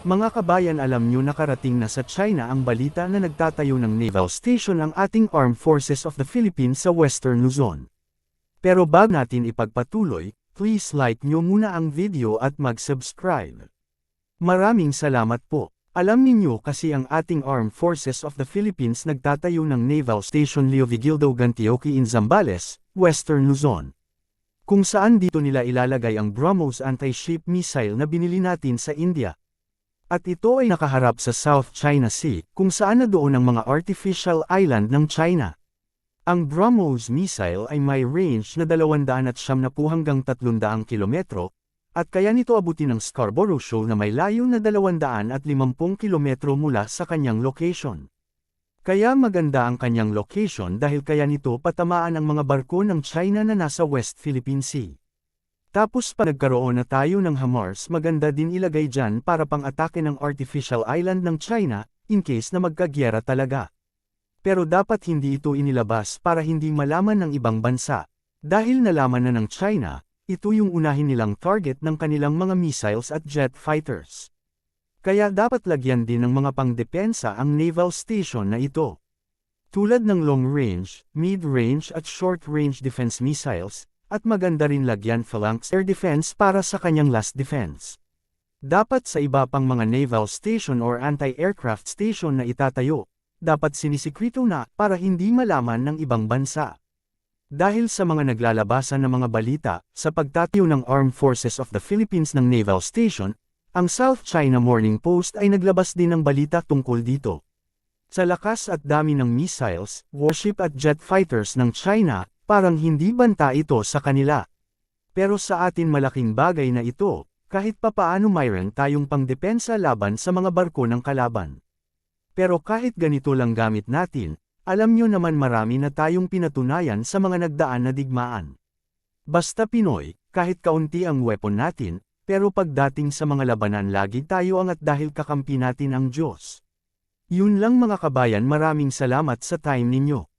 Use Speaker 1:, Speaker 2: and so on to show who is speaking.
Speaker 1: Mga kabayan, alam nyo, nakarating na sa China ang balita na nagtatayo ng naval station ang ating Armed Forces of the Philippines sa Western Luzon. Pero bago natin ipagpatuloy, please like nyo muna ang video at mag-subscribe. Maraming salamat po. Alam ninyo kasi ang ating Armed Forces of the Philippines nagtatayo ng Naval Station Leo Vigildo Gantioque in Zambales, Western Luzon. Kung saan dito nila ilalagay ang BrahMos anti-ship missile na binili natin sa India. At ito ay nakaharap sa South China Sea, kung saan na doon ang mga artificial island ng China. Ang BrahMos missile ay may range na 270 hanggang 300 kilometro, at kaya nito abutin ng Scarborough Shoal na may layo na 250 kilometro mula sa kanyang location. Kaya maganda ang kanyang location dahil kaya nito patamaan ang mga barko ng China na nasa West Philippine Sea. Tapos pa nagkaroon na tayo ng HIMARS, maganda din ilagay dyan para pang-atake ng artificial island ng China, in case na magkagyera talaga. Pero dapat hindi ito inilabas para hindi malaman ng ibang bansa. Dahil nalaman na ng China, ito yung unahin nilang target ng kanilang mga missiles at jet fighters. Kaya dapat lagyan din ng mga pangdepensa ang naval station na ito. Tulad ng long-range, mid-range at short-range defense missiles, at maganda rin lagyan phalanx air defense para sa kanyang last defense. Dapat sa iba pang mga naval station or anti-aircraft station na itatayo, dapat sinisikrito na para hindi malaman ng ibang bansa. Dahil sa mga naglalabasan ng mga balita, sa pagtatayo ng Armed Forces of the Philippines ng Naval Station, ang South China Morning Post ay naglabas din ng balita tungkol dito. Sa lakas at dami ng missiles, warship at jet fighters ng China, parang hindi banta ito sa kanila. Pero sa atin malaking bagay na ito, kahit papaano mayroon tayong pangdepensa laban sa mga barko ng kalaban. Pero kahit ganito lang gamit natin, alam nyo naman marami na tayong pinatunayan sa mga nagdaan na digmaan. Basta Pinoy, kahit kaunti ang weapon natin, pero pagdating sa mga labanan lagi tayo angat dahil kakampi natin ang Diyos. Yun lang mga kabayan, maraming salamat sa time ninyo.